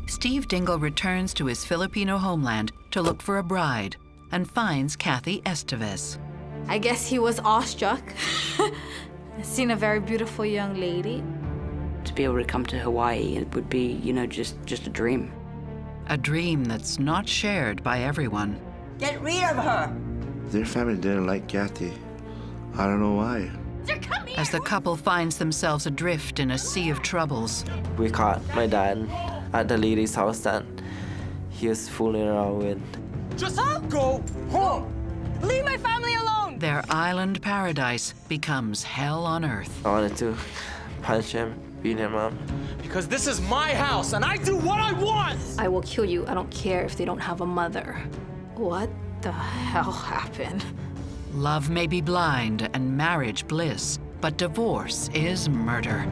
Steve Dingle returns to his Filipino homeland to look for a bride and finds Cathy Estevez. I guess he was awestruck. Seen a very beautiful young lady. To be able to come to Hawaii, it would be, just a dream. A dream that's not shared by everyone. Get rid of her! Their family didn't like Cathy. I don't know why. As the couple finds themselves adrift in a sea of troubles. We caught my dad at the lady's house that he was fooling around with. Just go home! Leave my family alone! Their island paradise becomes hell on earth. I wanted to punch him, beat him up. Because this is my house and I do what I want! I will kill you. I don't care if they don't have a mother. What the hell happened? Love may be blind and marriage bliss, but divorce is murder.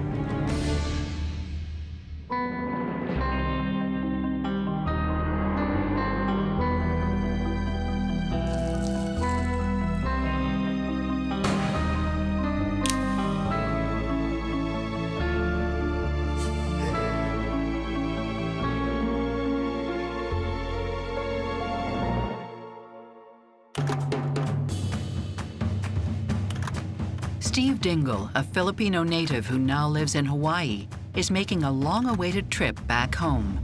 Steve Dingle, a Filipino native who now lives in Hawaii, is making a long-awaited trip back home.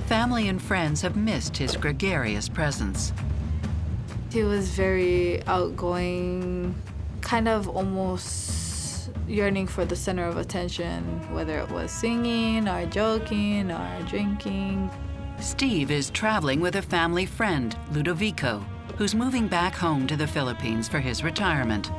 Family and friends have missed his gregarious presence. He was very outgoing, kind of almost yearning for the center of attention, whether it was singing or joking or drinking. Steve is traveling with a family friend, Ludovico, who's moving back home to the Philippines for his retirement.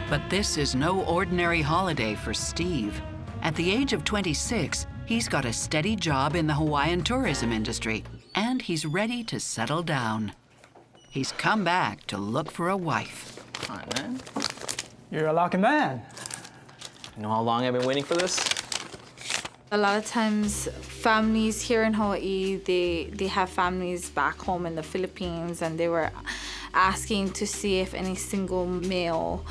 But this is no ordinary holiday for Steve. At the age of 26, he's got a steady job in the Hawaiian tourism industry, and he's ready to settle down. He's come back to look for a wife. Come on, man. You're a lucky man. You know how long I've been waiting for this? A lot of times, families here in Hawaii, they have families back home in the Philippines, and they were asking to see if any single male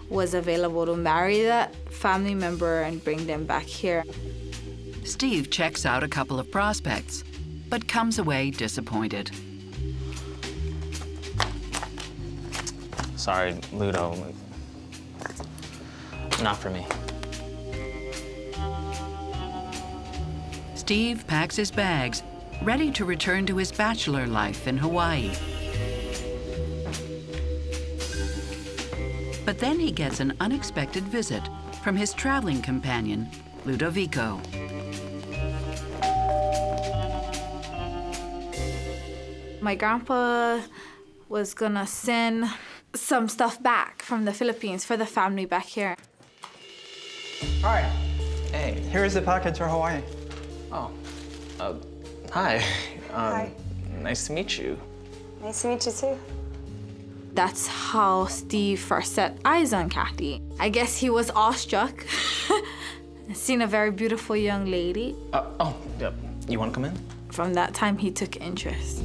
was available to marry that family member and bring them back here. Steve checks out a couple of prospects, but comes away disappointed. Sorry, Ludo. Not for me. Steve packs his bags, ready to return to his bachelor life in Hawaii. But then he gets an unexpected visit from his traveling companion, Ludovico. My grandpa was gonna send some stuff back from the Philippines for the family back here. Hi, Hey. here is the package for Hawaii. Oh. Hi. Hi. Nice to meet you. Nice to meet you too. That's how Steve first set eyes on Cathy. I guess he was awestruck. Seen a very beautiful young lady. Yep. You want to come in? From that time, he took interest.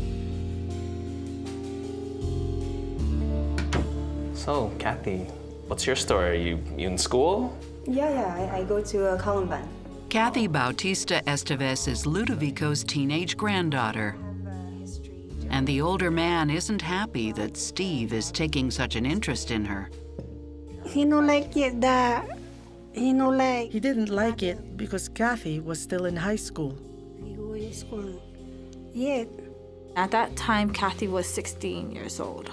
So, Cathy, what's your story? Are you in school? Yeah, I go to Columbine. Cathy Bautista Estevez is Ludovico's teenage granddaughter. And the older man isn't happy that Steve is taking such an interest in her. He don't like it that he no like. He didn't like it because Cathy was still in high school. He go in school. Yeah. At that time, Cathy was 16 years old.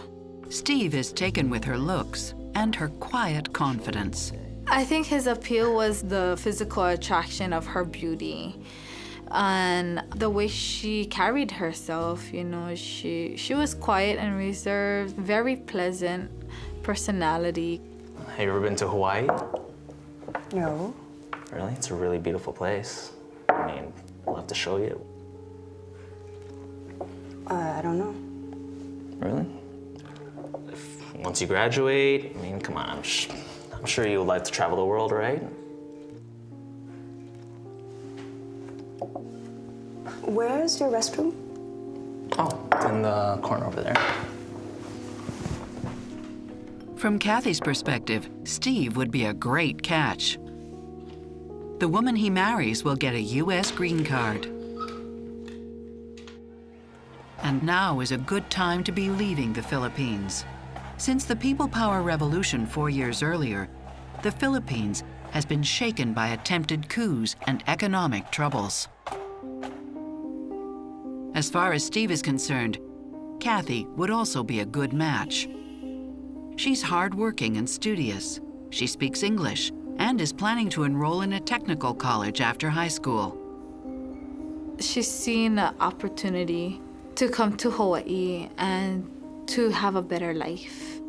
Steve is taken with her looks and her quiet confidence. I think his appeal was the physical attraction of her beauty and the way she carried herself. She was quiet and reserved, very pleasant personality. Have you ever been to Hawaii? No. Really? It's a really beautiful place. I mean, I'll have to show you. I don't know. Really? Once you graduate, I mean, come on. I'm sure you would like to travel the world, right? Where's your restroom? Oh, it's in the corner over there. From Cathy's perspective, Steve would be a great catch. The woman he marries will get a U.S. green card. And now is a good time to be leaving the Philippines. Since the People Power Revolution 4 years earlier, the Philippines has been shaken by attempted coups and economic troubles. As far as Steve is concerned, Cathy would also be a good match. She's hardworking and studious. She speaks English and is planning to enroll in a technical college after high school. She's seen an opportunity to come to Hawaii and to have a better life.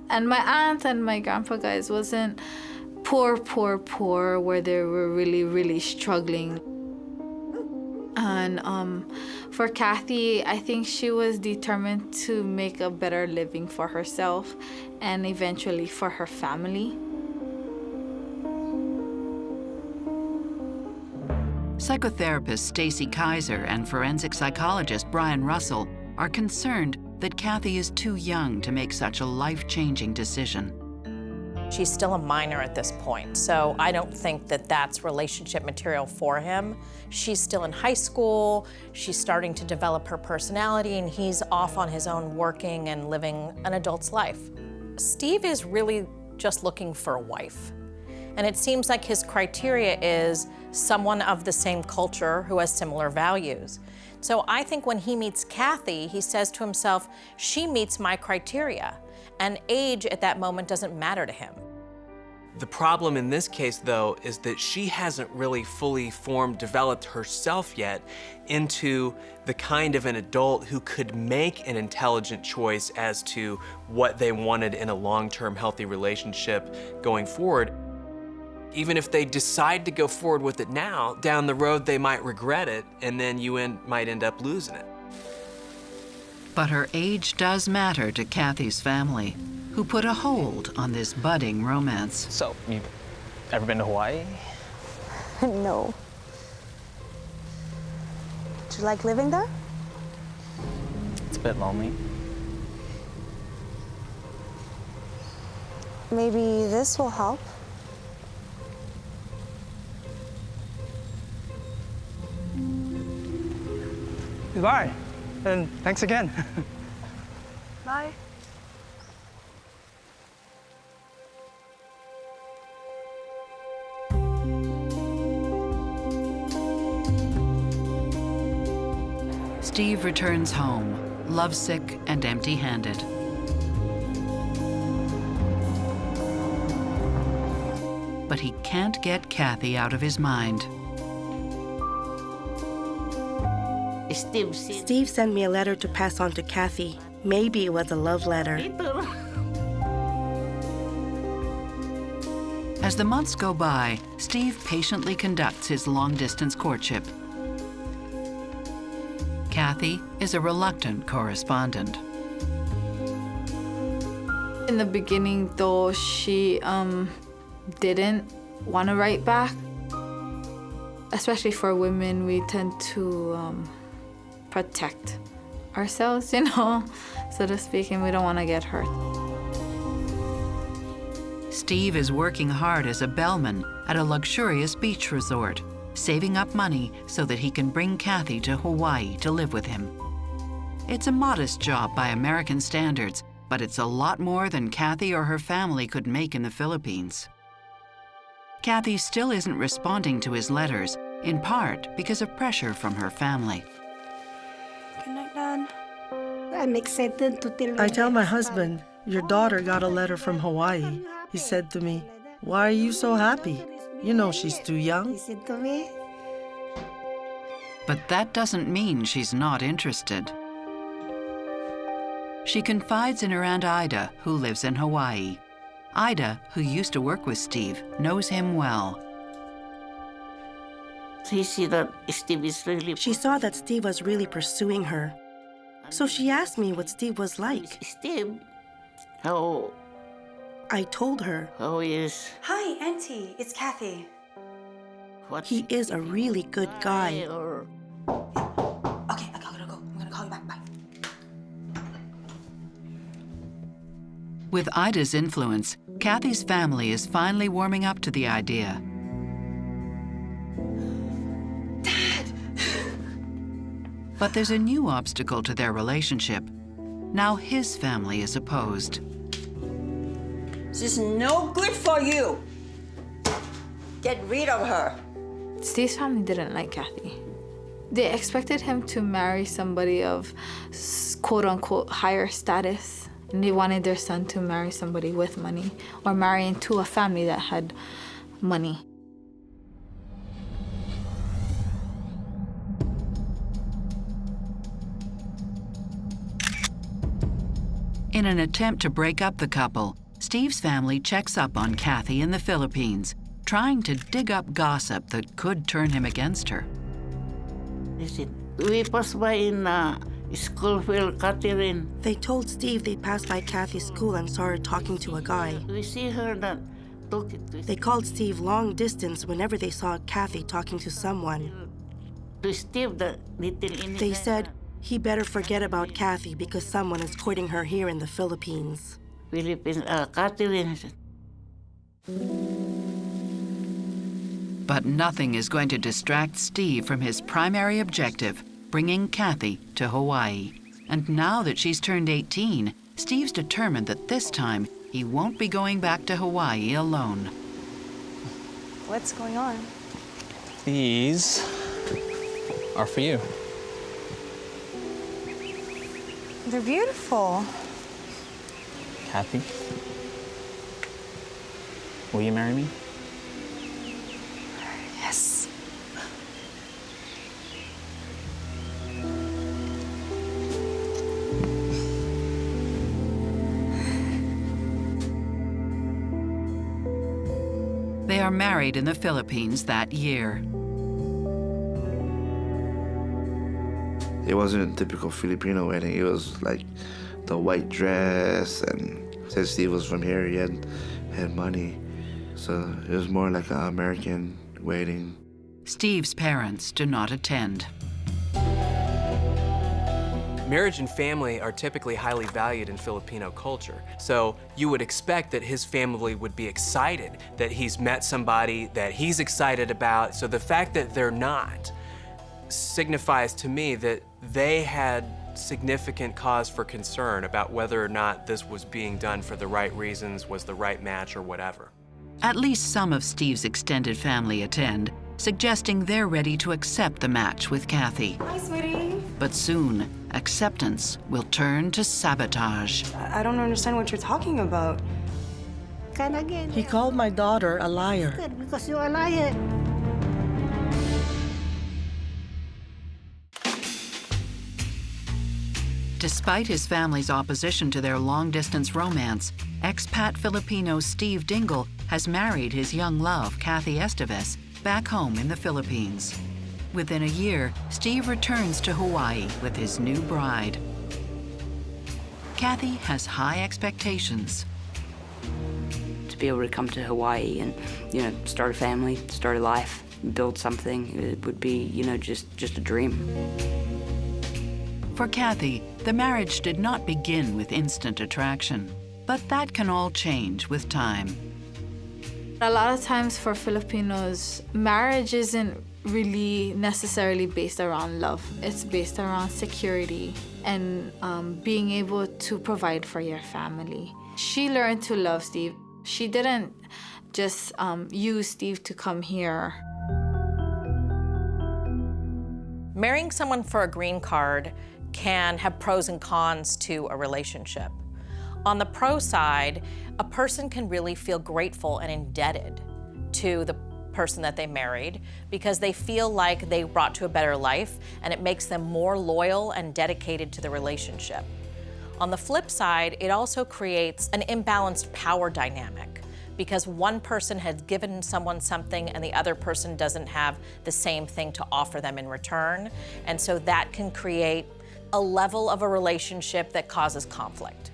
And my aunt and my grandpa, guys, wasn't poor, where they were really, really struggling. And for Cathy, I think she was determined to make a better living for herself and eventually for her family. Psychotherapist Stacy Kaiser and forensic psychologist Brian Russell are concerned that Cathy is too young to make such a life-changing decision. She's still a minor at this point, so I don't think that that's relationship material for him. She's still in high school, she's starting to develop her personality, and he's off on his own working and living an adult's life. Steve is really just looking for a wife. And it seems like his criteria is someone of the same culture who has similar values. So I think when he meets Cathy, he says to himself, she meets my criteria. And age at that moment doesn't matter to him. The problem in this case, though, is that she hasn't really fully developed herself yet into the kind of an adult who could make an intelligent choice as to what they wanted in a long-term healthy relationship going forward. Even if they decide to go forward with it now, down the road they might regret it, and then you might end up losing it. But her age does matter to Cathy's family, who put a hold on this budding romance. So, you ever been to Hawaii? No. Do you like living there? It's a bit lonely. Maybe this will help. Goodbye, and thanks again. Bye. Steve returns home, lovesick and empty-handed. But he can't get Cathy out of his mind. Steve sent me a letter to pass on to Cathy. Maybe it was a love letter. As the months go by, Steve patiently conducts his long-distance courtship. Cathy is a reluctant correspondent. In the beginning, though, she didn't want to write back. Especially for women, we tend to protect ourselves, you know, so to speak, and we don't want to get hurt. Steve is working hard as a bellman at a luxurious beach resort, saving up money so that he can bring Cathy to Hawaii to live with him. It's a modest job by American standards, but it's a lot more than Cathy or her family could make in the Philippines. Cathy still isn't responding to his letters, in part because of pressure from her family. Good night, Dad. I'm excited to tell I tell my husband, your daughter got a letter from Hawaii. He said to me, why are you so happy? You know she's too young. He said to me, But that doesn't mean she's not interested. She confides in her Aunt Ida, who lives in Hawaii. Ida, who used to work with Steve, knows him well. She saw that Steve was really pursuing her. So she asked me what Steve was like. Steve, how I told her. How is? Hi, Auntie. It's Cathy. He is a really good guy. Okay, I gotta go. I'm gonna call him back. Bye. With Ida's influence, Cathy's family is finally warming up to the idea. But there's a new obstacle to their relationship. Now his family is opposed. This is no good for you. Get rid of her. Steve's family didn't like Cathy. They expected him to marry somebody of quote-unquote higher status. And they wanted their son to marry somebody with money or marry into a family that had money. In an attempt to break up the couple, Steve's family checks up on Cathy in the Philippines, trying to dig up gossip that could turn him against her. We passed by in school where Catherine. They told Steve they passed by Cathy's school and saw her talking to a guy. We see her that talking to. They called Steve long distance whenever they saw Cathy talking to someone. To Steve, the little in. They said he better forget about Cathy because someone is courting her here in the Philippines. Philippines, Catherine. But nothing is going to distract Steve from his primary objective, bringing Cathy to Hawaii. And now that she's turned 18, Steve's determined that this time he won't be going back to Hawaii alone. What's going on? These are for you. They're beautiful. Cathy, will you marry me? Yes. They are married in the Philippines that year. It wasn't a typical Filipino wedding. It was like the white dress, and since Steve was from here, he had money. So it was more like an American wedding. Steve's parents do not attend. Marriage and family are typically highly valued in Filipino culture. So you would expect that his family would be excited that he's met somebody that he's excited about. So the fact that they're not signifies to me that they had significant cause for concern about whether or not this was being done for the right reasons, was the right match, or whatever. At least some of Steve's extended family attend, suggesting they're ready to accept the match with Cathy. Hi, sweetie. But soon, acceptance will turn to sabotage. I don't understand what you're talking about. He called my daughter a liar. Because you're a liar. Despite his family's opposition to their long-distance romance, expat Filipino Steve Dingle has married his young love, Cathy Esteves, back home in the Philippines. Within a year, Steve returns to Hawaii with his new bride. Cathy has high expectations. To be able to come to Hawaii and, start a family, start a life, build something, it would be, just a dream. For Cathy, the marriage did not begin with instant attraction, but that can all change with time. A lot of times for Filipinos, marriage isn't really necessarily based around love. It's based around security and being able to provide for your family. She learned to love Steve. She didn't just use Steve to come here. Marrying someone for a green card can have pros and cons to a relationship. On the pro side, a person can really feel grateful and indebted to the person that they married because they feel like they brought to a better life, and it makes them more loyal and dedicated to the relationship. On the flip side, it also creates an imbalanced power dynamic because one person has given someone something and the other person doesn't have the same thing to offer them in return. And so that can create a level of a relationship that causes conflict.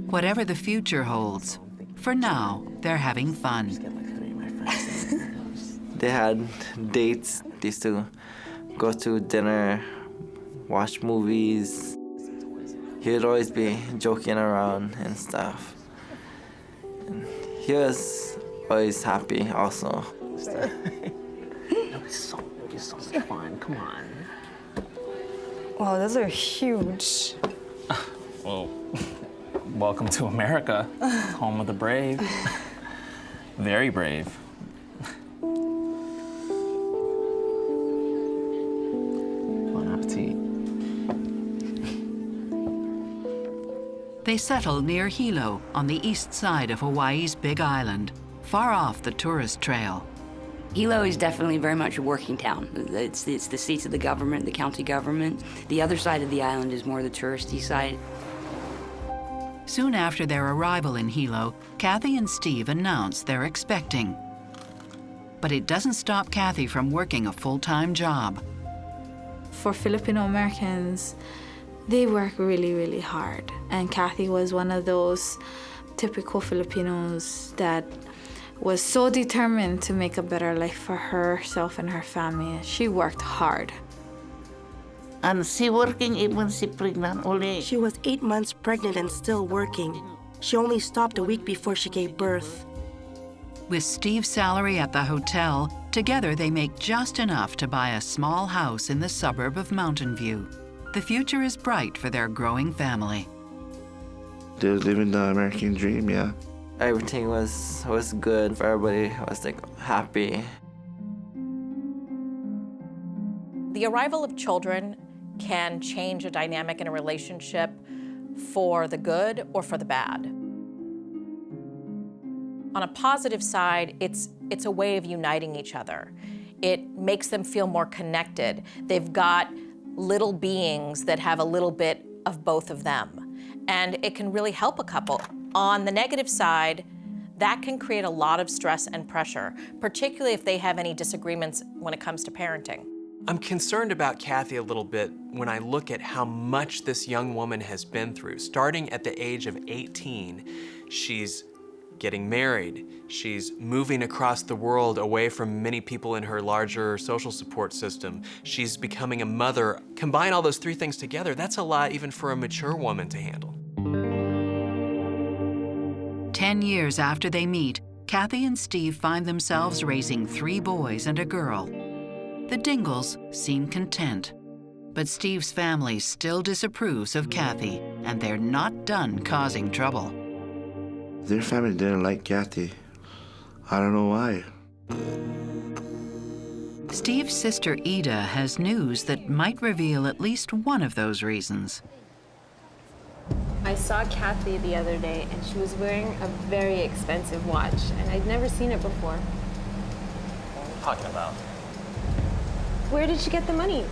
Whatever the future holds, for now, they're having fun. They had dates. They used to go to dinner, watch movies. He'd always be joking around and stuff. And he was always happy also. It's so much fun. Come on. Wow, those are huge. Well, welcome to America, home of the brave. Very brave. Bon appetit. They settle near Hilo on the east side of Hawaii's Big Island, far off the tourist trail. Hilo is definitely very much a working town. It's the seats of the government, the county government. The other side of the island is more the touristy side. Soon after their arrival in Hilo, Cathy and Steve announce they're expecting. But it doesn't stop Cathy from working a full-time job. For Filipino Americans, they work really, really hard. And Cathy was one of those typical Filipinos that was so determined to make a better life for herself and her family. She worked hard. And she working even she pregnant only. She was 8 months pregnant and still working. She only stopped a week before she gave birth. With Steve's salary at the hotel, together they make just enough to buy a small house in the suburb of Mountain View. The future is bright for their growing family. They're living the American dream, yeah. Everything was good for everybody. I was like happy. The arrival of children can change a dynamic in a relationship for the good or for the bad. On a positive side, it's a way of uniting each other. It makes them feel more connected. They've got little beings that have a little bit of both of them. And it can really help a couple. On the negative side, that can create a lot of stress and pressure, particularly if they have any disagreements when it comes to parenting. I'm concerned about Cathy a little bit when I look at how much this young woman has been through. Starting at the age of 18, she's getting married. She's moving across the world away from many people in her larger social support system. She's becoming a mother. Combine all those three things together, that's a lot even for a mature woman to handle. 10 years after they meet, Cathy and Steve find themselves raising 3 boys and a girl. The Dingles seem content, but Steve's family still disapproves of Cathy, and they're not done causing trouble. Their family didn't like Cathy. I don't know why. Steve's sister Ida has news that might reveal at least one of those reasons. I saw Cathy the other day, and she was wearing a very expensive watch, and I'd never seen it before. What are you talking about? Where did she get the money?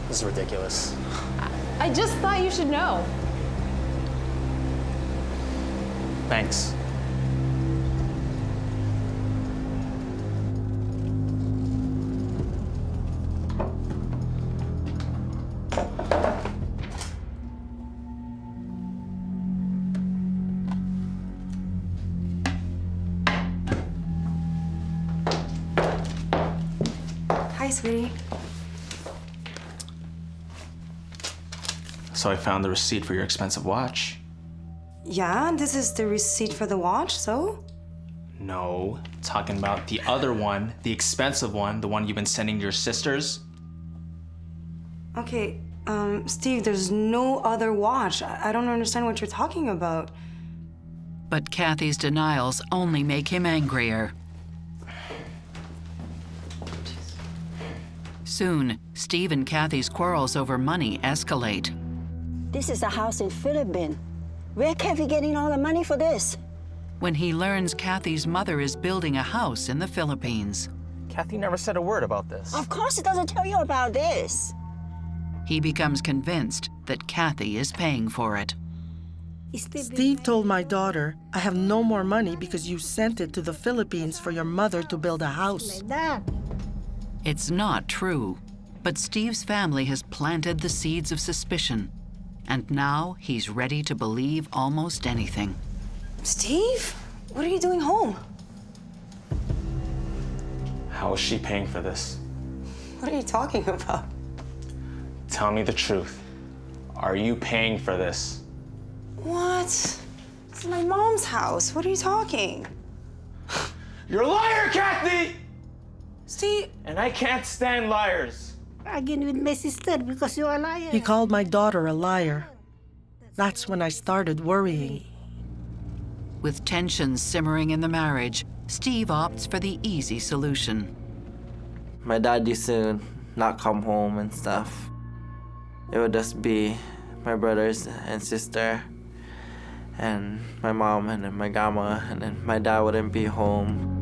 This is ridiculous. I just thought you should know. Thanks. Hi, sweetie. So I found the receipt for your expensive watch. Yeah, this is the receipt for the watch, so? No, talking about the other one, the expensive one, the one you've been sending to your sisters. Okay, Steve, there's no other watch. I don't understand what you're talking about. But Cathy's denials only make him angrier. Soon, Steve and Cathy's quarrels over money escalate. This is a house in Philippines. Where Cathy getting all the money for this? When he learns Cathy's mother is building a house in the Philippines. Cathy never said a word about this. Of course it doesn't tell you about this. He becomes convinced that Cathy is paying for it. Steve told my daughter, I have no more money because you sent it to the Philippines for your mother to build a house. Like that. It's not true, but Steve's family has planted the seeds of suspicion, and now he's ready to believe almost anything. Steve, what are you doing home? How is she paying for this? What are you talking about? Tell me the truth. Are you paying for this? What? It's my mom's house. What are you talking? You're a liar, Cathy! Steve! And I can't stand liars. Again with my sister because you're a liar. He called my daughter a liar. That's when I started worrying. With tensions simmering in the marriage, Steve opts for the easy solution. My dad used to not come home and stuff. It would just be my brothers and sister and my mom and then my grandma, and then my dad wouldn't be home.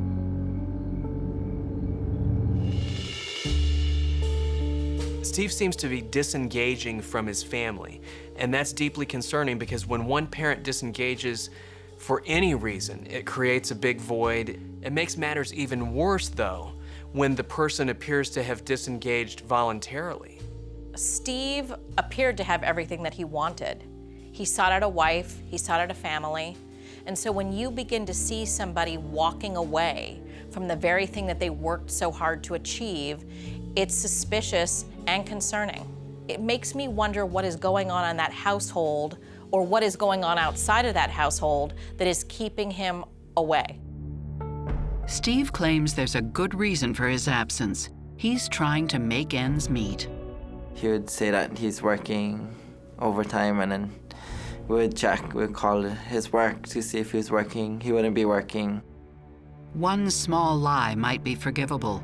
Steve seems to be disengaging from his family, and that's deeply concerning because when one parent disengages for any reason, it creates a big void. It makes matters even worse, though, when the person appears to have disengaged voluntarily. Steve appeared to have everything that he wanted. He sought out a wife, he sought out a family, and so when you begin to see somebody walking away from the very thing that they worked so hard to achieve, it's suspicious and concerning. It makes me wonder what is going on in that household or what is going on outside of that household that is keeping him away. Steve claims there's a good reason for his absence. He's trying to make ends meet. He would say that he's working overtime, and then we would check, we'd call his work to see if he was working. He wouldn't be working. One small lie might be forgivable,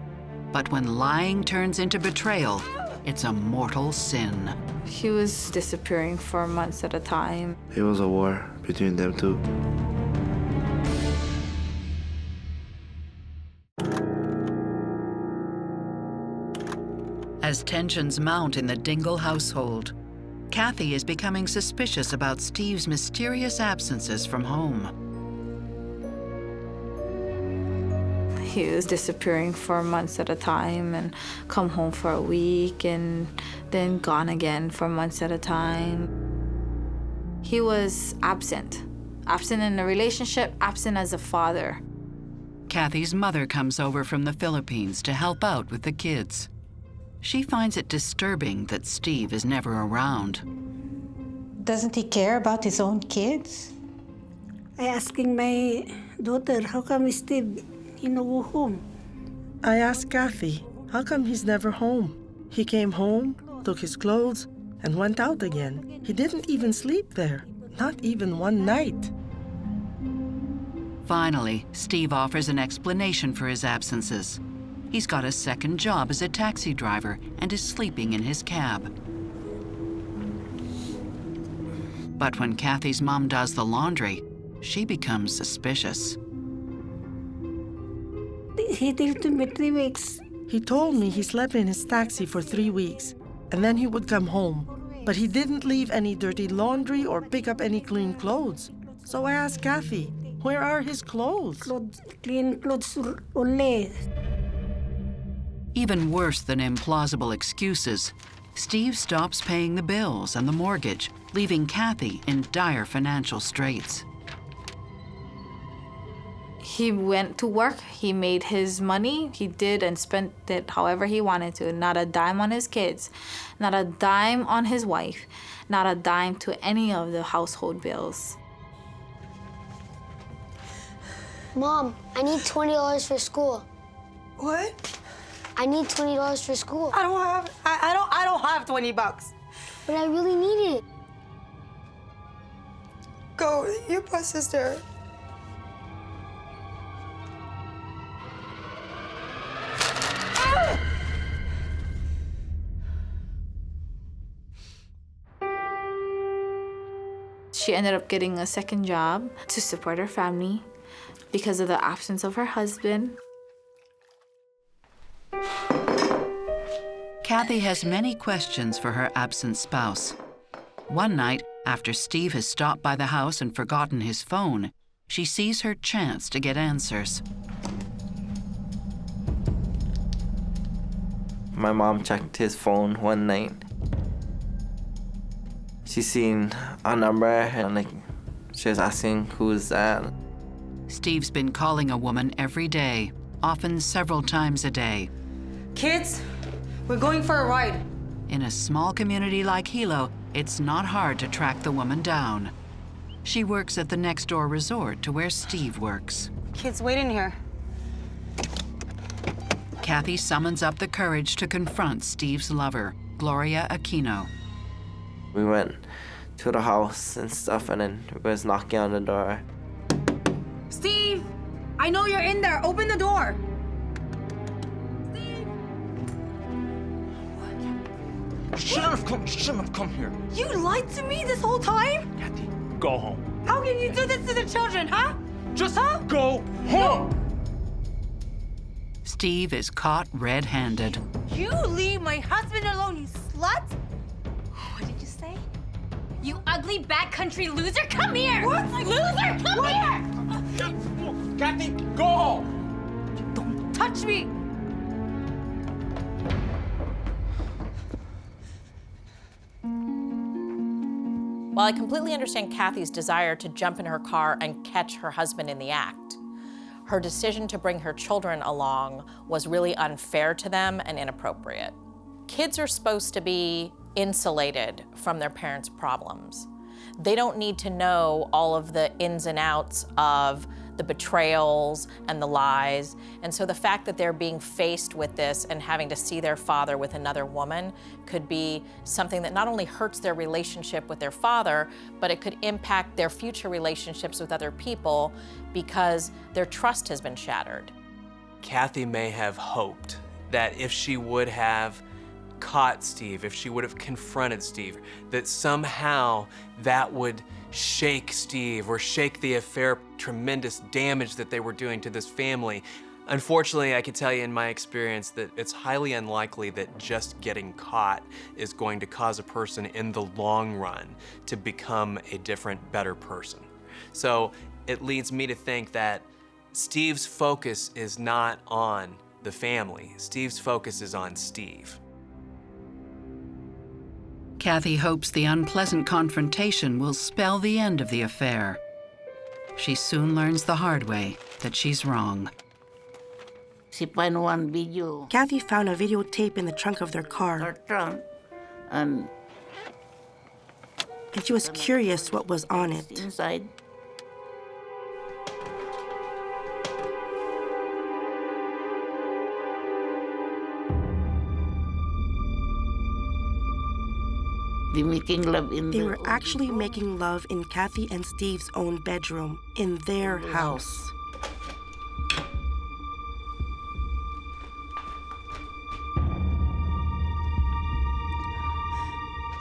but when lying turns into betrayal, it's a mortal sin. He was disappearing for months at a time. It was a war between them two. As tensions mount in the Dingle household, Cathy is becoming suspicious about Steve's mysterious absences from home. He was disappearing for months at a time and come home for a week and then gone again for months at a time. He was absent. Absent in the relationship, absent as a father. Cathy's mother comes over from the Philippines to help out with the kids. She finds it disturbing that Steve is never around. Doesn't he care about his own kids? I asking my daughter, how come Steve, go home? I asked Cathy, how come he's never home? He came home, took his clothes, and went out again. He didn't even sleep there, not even one night. Finally, Steve offers an explanation for his absences. He's got a second job as a taxi driver and is sleeping in his cab. But when Cathy's mom does the laundry, she becomes suspicious. He told me 3 weeks. He told me he slept in his taxi for 3 weeks, and then he would come home. But he didn't leave any dirty laundry or pick up any clean clothes. So I asked Cathy, where are his clothes? Clean clothes only. Even worse than implausible excuses, Steve stops paying the bills and the mortgage, leaving Cathy in dire financial straits. He went to work, he made his money, he did and spent it however he wanted to. Not a dime on his kids, not a dime on his wife, not a dime to any of the household bills. Mom, I need $20 for school. What? I need $20 for school. I don't have $20. But I really need it. Go, your poor sister. She ended up getting a second job to support her family because of the absence of her husband. Cathy has many questions for her absent spouse. One night, after Steve has stopped by the house and forgotten his phone, she sees her chance to get answers. My mom checked his phone one night. She seen a number and she was asking who's that. Steve's been calling a woman every day, often several times a day. Kids, we're going for a ride. In a small community like Hilo, it's not hard to track the woman down. She works at the next-door resort to where Steve works. Kids, wait in here. Cathy summons up the courage to confront Steve's lover, Gloria Aquino. We went to the house and stuff, and then we was knocking on the door. Steve! I know you're in there. Open the door. Shouldn't have come here. You lied to me this whole time? Cathy, go home. How can you do this to the children, huh? Just go home. Steve is caught red-handed. You leave my husband alone, you slut! What did you say? You ugly backcountry loser, come here! What? Loser, come here! Cathy, go home. Don't touch me! While I completely understand Cathy's desire to jump in her car and catch her husband in the act, her decision to bring her children along was really unfair to them and inappropriate. Kids are supposed to be insulated from their parents' problems. They don't need to know all of the ins and outs of the betrayals and the lies. And so the fact that they're being faced with this and having to see their father with another woman could be something that not only hurts their relationship with their father, but it could impact their future relationships with other people because their trust has been shattered. Cathy may have hoped that if she would have caught Steve, if she would have confronted Steve, that somehow that would shake Steve or shake the affair. Tremendous damage that they were doing to this family. Unfortunately, I can tell you in my experience that it's highly unlikely that just getting caught is going to cause a person in the long run to become a different, better person. So it leads me to think that Steve's focus is not on the family. Steve's focus is on Steve. Cathy hopes the unpleasant confrontation will spell the end of the affair. She soon learns the hard way that she's wrong. Cathy found a videotape in the trunk of their car. And she was curious what was on it. Inside. They were actually making love in Cathy and Steve's own bedroom, in their house.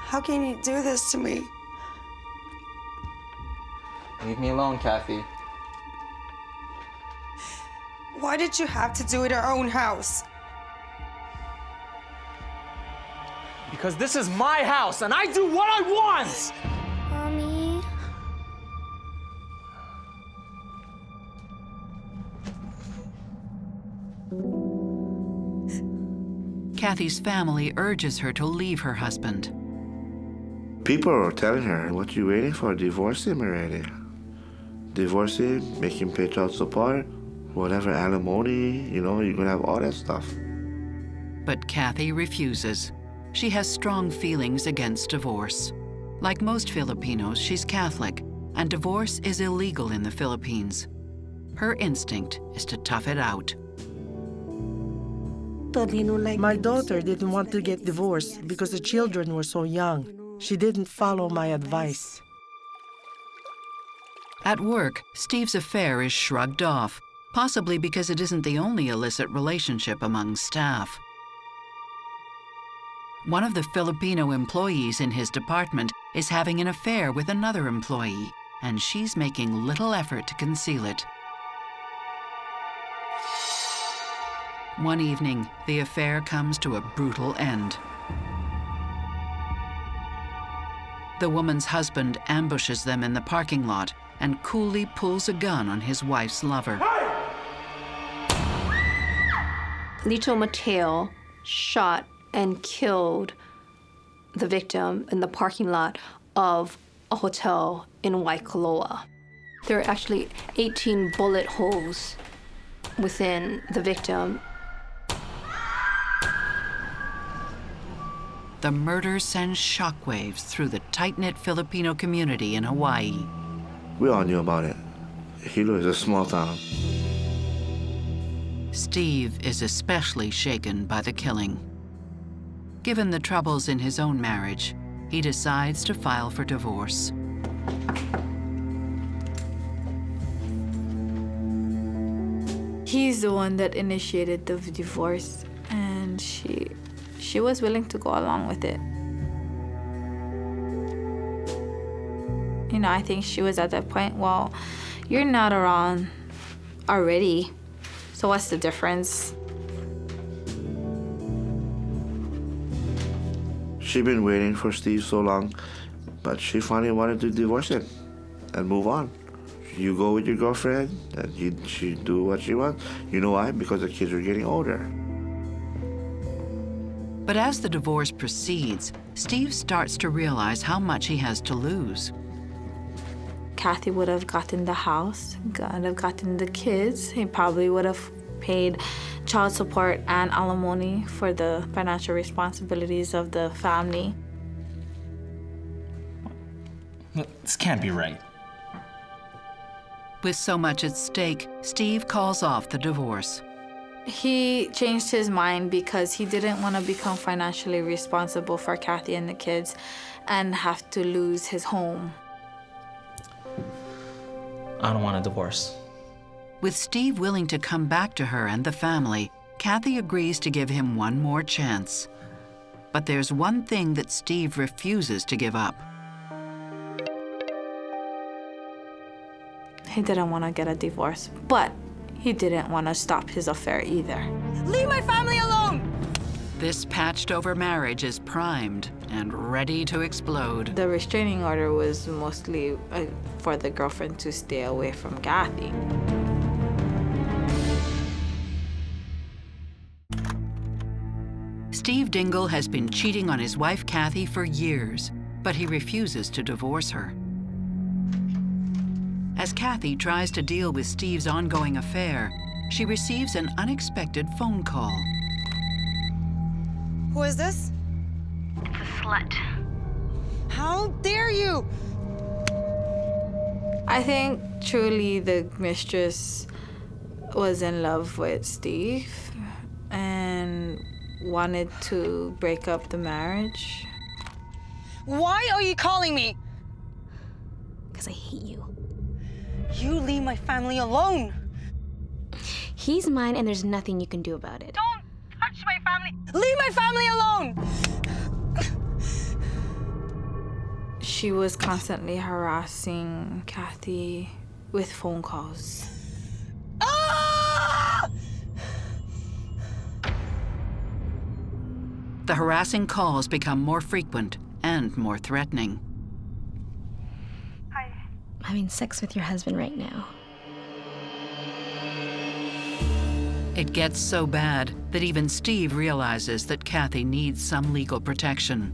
How can you do this to me? Leave me alone, Cathy. Why did you have to do it in our own house? Because this is my house and I do what I want! Mommy. Cathy's family urges her to leave her husband. People are telling her, what you waiting for? Divorce him already. Divorce him, make him pay child support, whatever, alimony, you know, you're gonna have all that stuff. But Cathy refuses. She has strong feelings against divorce. Like most Filipinos, she's Catholic, and divorce is illegal in the Philippines. Her instinct is to tough it out. My daughter didn't want to get divorced because the children were so young. She didn't follow my advice. At work, Steve's affair is shrugged off, possibly because it isn't the only illicit relationship among staff. One of the Filipino employees in his department is having an affair with another employee, and she's making little effort to conceal it. One evening, the affair comes to a brutal end. The woman's husband ambushes them in the parking lot and coolly pulls a gun on his wife's lover. Lito Mateo shot and killed the victim in the parking lot of a hotel in Waikoloa. There are actually 18 bullet holes within the victim. the murder sends shockwaves through the tight-knit Filipino community in Hawaii. We all knew about it. Hilo is a small town. Steve is especially shaken by the killing. Given the troubles in his own marriage, he decides to file for divorce. He's the one that initiated the divorce, and she was willing to go along with it. You know, I think she was at that point, well, you're not around already, so what's the difference? She'd been waiting for Steve so long, but she finally wanted to divorce him and move on. You go with your girlfriend, and she do what she wants. You know why? Because the kids are getting older. But as the divorce proceeds, Steve starts to realize how much he has to lose. Cathy would have gotten the house, would have gotten the kids. He probably would have paid child support and alimony for the financial responsibilities of the family. This can't be right. With so much at stake, Steve calls off the divorce. He changed his mind because he didn't want to become financially responsible for Cathy and the kids and have to lose his home. I don't want a divorce. With Steve willing to come back to her and the family, Cathy agrees to give him one more chance. But there's one thing that Steve refuses to give up. He didn't want to get a divorce, but he didn't want to stop his affair either. Leave my family alone! This patched-over marriage is primed and ready to explode. The restraining order was mostly for the girlfriend to stay away from Cathy. Steve Dingle has been cheating on his wife Cathy for years, but he refuses to divorce her. As Cathy tries to deal with Steve's ongoing affair, she receives an unexpected phone call. Who is this? It's a slut. How dare you? I think truly the mistress was in love with Steve and wanted to break up the marriage. Why are you calling me? Because I hate you. You leave my family alone. He's mine and there's nothing you can do about it. Don't touch my family. Leave my family alone. She was constantly harassing Cathy with phone calls. Ah! The harassing calls become more frequent and more threatening. I'm having sex with your husband right now. It gets so bad that even Steve realizes that Cathy needs some legal protection.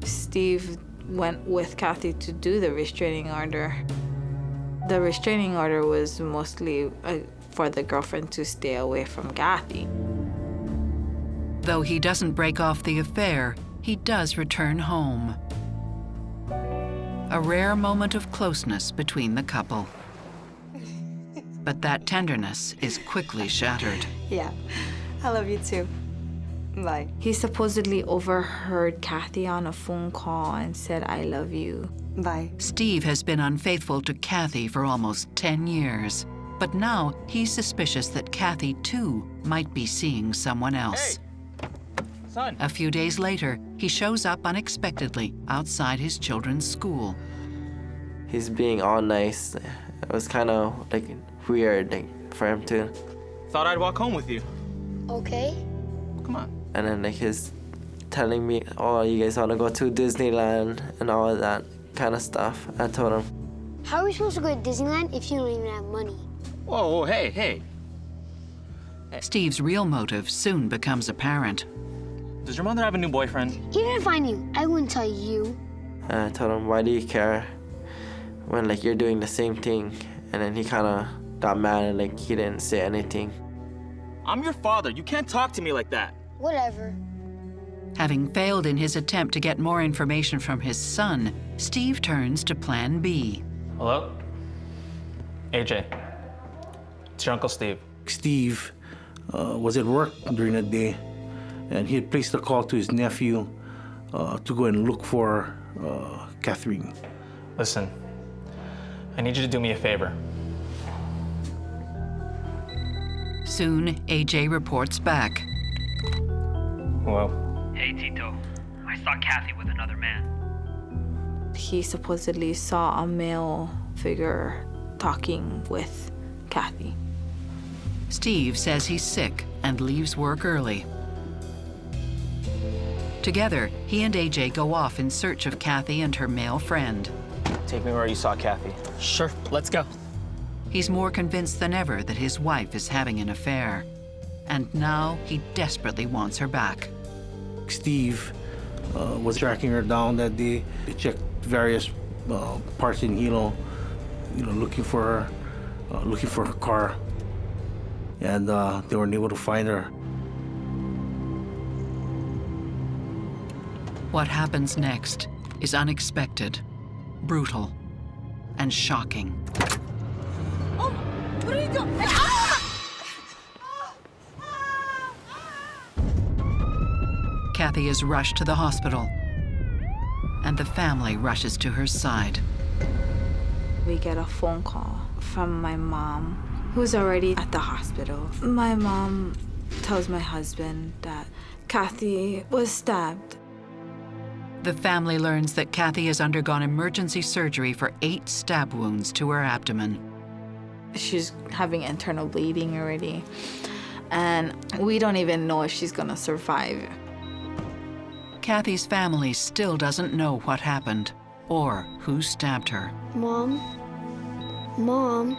Steve went with Cathy to do the restraining order. The restraining order was mostly for the girlfriend to stay away from Cathy. Though he doesn't break off the affair, he does return home. A rare moment of closeness between the couple. But that tenderness is quickly shattered. Yeah, I love you too. Bye. He supposedly overheard Cathy on a phone call and said, "I love you." Bye. Steve has been unfaithful to Cathy for almost 10 years. But now he's suspicious that Cathy, too, might be seeing someone else. Hey, son. A few days later, he shows up unexpectedly outside his children's school. He's being all nice. It was kind of like weird for him to. Thought I'd walk home with you. Okay. Come on. And then he's telling me, "Oh, you guys want to go to Disneyland and all of that kind of stuff." I told him, How are we supposed to go to Disneyland if you don't even have money? Whoa, hey. Steve's real motive soon becomes apparent. Does your mother have a new boyfriend? He didn't find you. I wouldn't tell you. and I told him, "Why do you care when you're doing the same thing?" And then he kind of got mad and he didn't say anything. I'm your father. You can't talk to me like that. Whatever. Having failed in his attempt to get more information from his son, Steve turns to Plan B. Hello? AJ. It's your Uncle Steve. Steve was at work during the day, and he had placed a call to his nephew to go and look for Catherine. Listen, I need you to do me a favor. Soon, AJ reports back. Hello? Hey, Tito. I saw Cathy with another man. He supposedly saw a male figure talking with Cathy. Steve says he's sick and leaves work early. Together, he and AJ go off in search of Cathy and her male friend. Take me where you saw Cathy. Sure, let's go. He's more convinced than ever that his wife is having an affair. And now he desperately wants her back. Steve was tracking her down that day. They checked various parts in Hilo, looking for her car, and they weren't able to find her. What happens next is unexpected, brutal, and shocking. Oh, what are you doing? Cathy is rushed to the hospital, and the family rushes to her side. We get a phone call from my mom, who's already at the hospital. My mom tells my husband that Cathy was stabbed. The family learns that Cathy has undergone emergency surgery for 8 stab wounds to her abdomen. She's having internal bleeding already, and we don't even know if she's gonna survive. Cathy's family still doesn't know what happened or who stabbed her. Mom? Mom?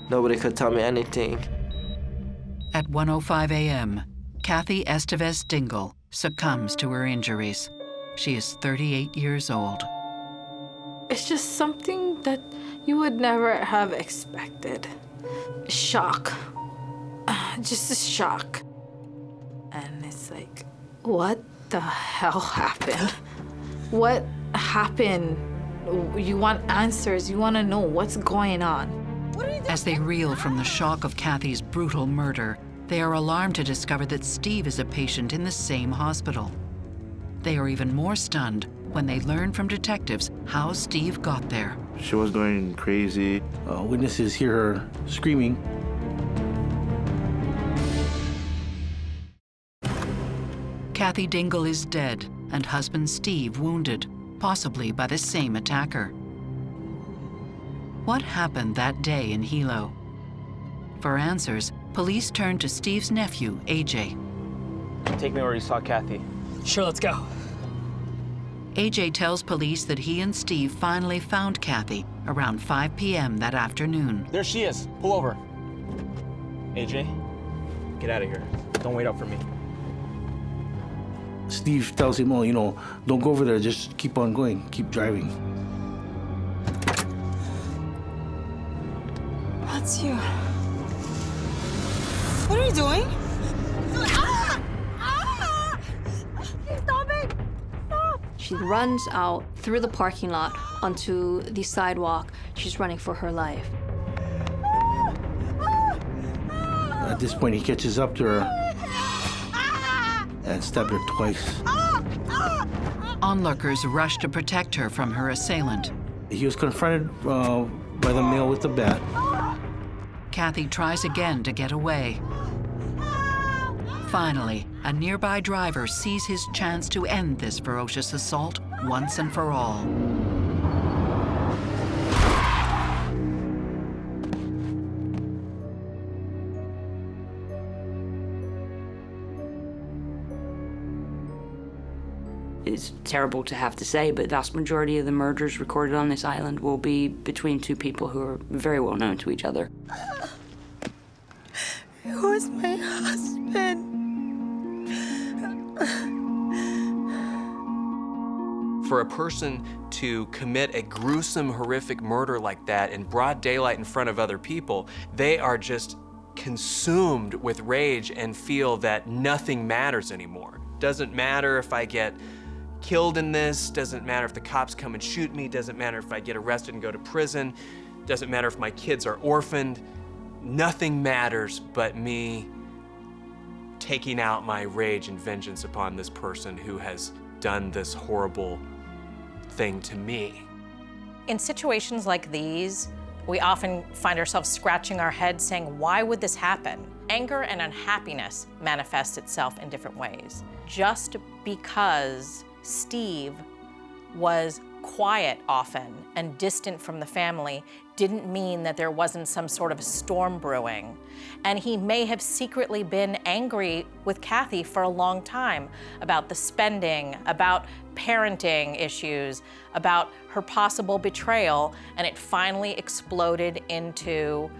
Nobody could tell me anything. At 1:05 a.m., Cathy Estevez Dingle succumbs to her injuries. She is 38 years old. It's just something that you would never have expected. Shock. Just a shock. And it's like, what the hell happened? What happened? You want answers. You want to know what's going on. As they reel from the shock of Cathy's brutal murder, they are alarmed to discover that Steve is a patient in the same hospital. They are even more stunned when they learn from detectives how Steve got there. She was going crazy. Witnesses hear her screaming. Cathy Dingle is dead and husband Steve wounded, possibly by the same attacker. What happened that day in Hilo? For answers, police turn to Steve's nephew, AJ. Take me where you saw Cathy. Sure, let's go. AJ tells police that he and Steve finally found Cathy around 5 p.m. that afternoon. There she is. Pull over. AJ, get out of here. Don't wait up for me. Steve tells him, don't go over there, just keep on going, keep driving. That's you. What are you doing? Stop it! Stop! She runs out through the parking lot onto the sidewalk. She's running for her life. At this point, he catches up to her and stabbed her twice. Onlookers rush to protect her from her assailant. He was confronted by the male with the bat. Cathy tries again to get away. Finally, a nearby driver sees his chance to end this ferocious assault once and for all. It's terrible to have to say, but the vast majority of the murders recorded on this island will be between 2 people who are very well known to each other. It was my husband. For a person to commit a gruesome, horrific murder like that in broad daylight in front of other people, they are just consumed with rage and feel that nothing matters anymore. Doesn't matter if I get killed in this, doesn't matter if the cops come and shoot me, doesn't matter if I get arrested and go to prison, doesn't matter if my kids are orphaned. Nothing matters but me taking out my rage and vengeance upon this person who has done this horrible thing to me. In situations like these, we often find ourselves scratching our heads saying, why would this happen? Anger and unhappiness manifests itself in different ways. Just because Steve was quiet often and distant from the family didn't mean that there wasn't some sort of storm brewing. And he may have secretly been angry with Cathy for a long time about the spending, about parenting issues, about her possible betrayal, and it finally exploded into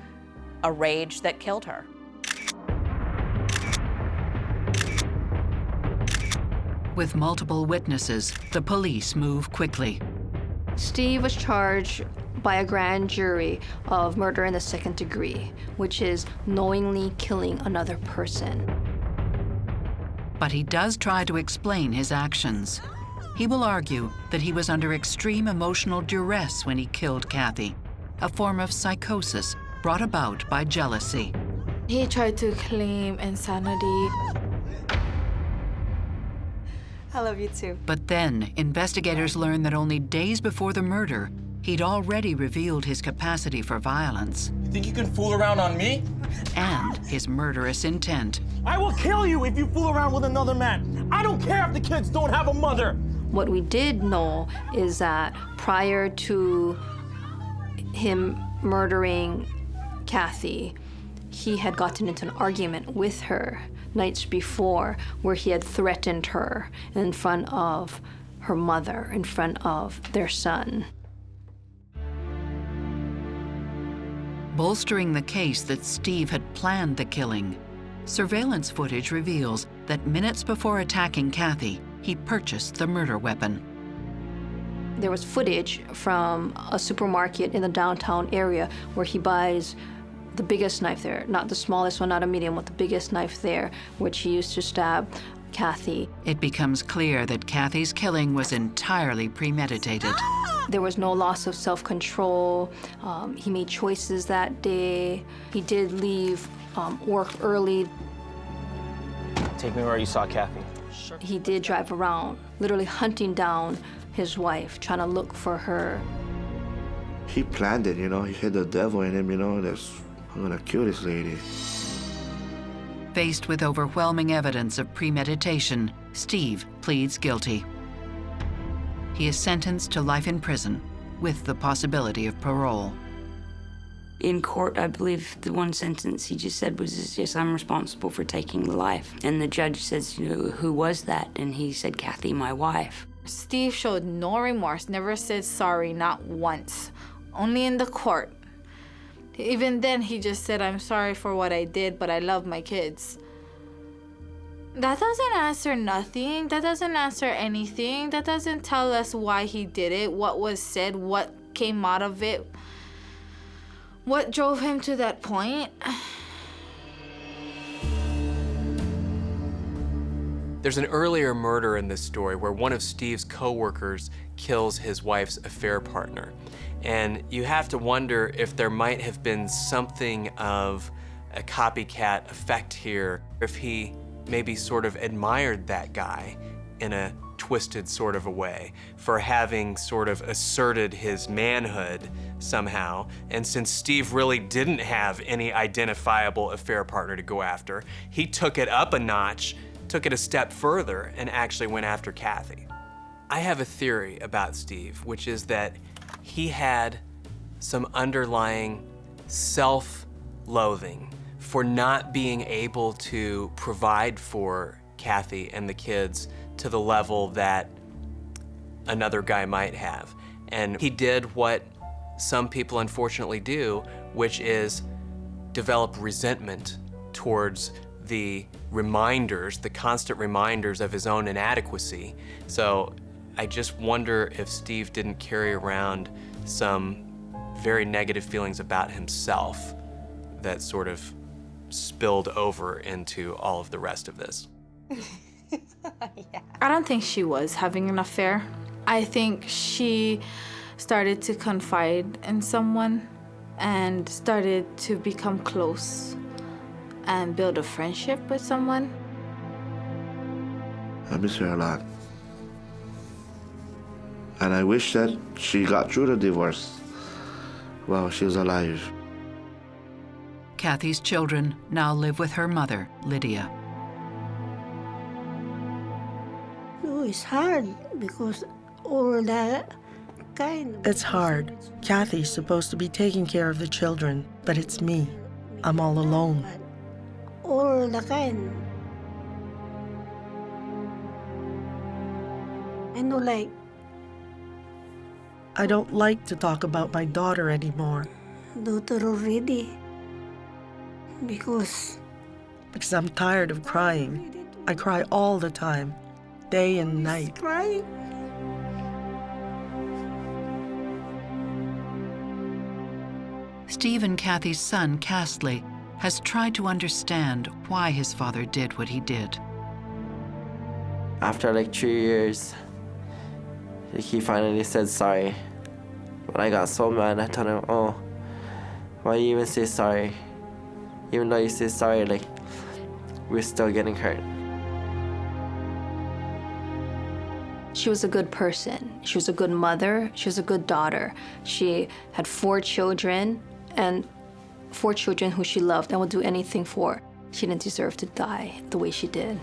a rage that killed her. With multiple witnesses, the police move quickly. Steve was charged by a grand jury of murder in the second degree, which is knowingly killing another person. But he does try to explain his actions. He will argue that he was under extreme emotional duress when he killed Cathy, a form of psychosis brought about by jealousy. He tried to claim insanity. I love you too. But then, investigators learn that only days before the murder, he'd already revealed his capacity for violence. You think you can fool around on me? And his murderous intent. I will kill you if you fool around with another man. I don't care if the kids don't have a mother. What we did know is that prior to him murdering Cathy, he had gotten into an argument with her nights before where he had threatened her in front of her mother, in front of their son. Bolstering the case that Steve had planned the killing, surveillance footage reveals that minutes before attacking Cathy, he purchased the murder weapon. There was footage from a supermarket in the downtown area where he buys the biggest knife there, not the smallest one, not a medium, but the biggest knife there, which he used to stab Cathy. It becomes clear that Cathy's killing was entirely premeditated. There was no loss of self-control. He made choices that day. He did leave work early. Take me where you saw Cathy. He did drive around, literally hunting down his wife, trying to look for her. He planned it, you know. He had the devil in him, you know. I'm gonna kill this lady. Faced with overwhelming evidence of premeditation, Steve pleads guilty. He is sentenced to life in prison with the possibility of parole. In court, I believe the one sentence he just said was, yes, I'm responsible for taking the life. And the judge says, you know, who was that? And he said, Cathy, my wife. Steve showed no remorse, never said sorry, not once. Only in the court. Even then, he just said, I'm sorry for what I did, but I love my kids. That doesn't answer nothing. That doesn't answer anything. That doesn't tell us why he did it, what was said, what came out of it, what drove him to that point. There's an earlier murder in this story where one of Steve's co-workers kills his wife's affair partner. And you have to wonder if there might have been something of a copycat effect here, if he maybe sort of admired that guy in a twisted sort of a way for having sort of asserted his manhood somehow. And since Steve really didn't have any identifiable affair partner to go after, he took it up a notch, took it a step further, and actually went after Cathy. I have a theory about Steve, which is that he had some underlying self-loathing for not being able to provide for Cathy and the kids to the level that another guy might have. And he did what some people unfortunately do, which is develop resentment towards the reminders, the constant reminders of his own inadequacy. So I just wonder if Steve didn't carry around some very negative feelings about himself that sort of spilled over into all of the rest of this. I don't think she was having an affair. I think she started to confide in someone and started to become close and build a friendship with someone. I miss her a lot. And I wish that she got through the divorce while she was alive. Cathy's children now live with her mother, Lydia. No, it's hard because all that kind of... It's hard. Cathy's supposed to be taking care of the children, but it's me. I'm all alone. All the kind. I know, like... I don't like to talk about my daughter anymore. Daughter already. Because I'm tired of crying. I cry all the time, day and night. Crying. Steve and Cathy's son, Castley, has tried to understand why his father did what he did. After like 3 years, he finally said sorry. But I got so mad, I told him, oh, why you even say sorry? Even though you say sorry, like, we're still getting hurt. She was a good person. She was a good mother. She was a good daughter. She had 4 children, and 4 children who she loved and would do anything for. She didn't deserve to die the way she did.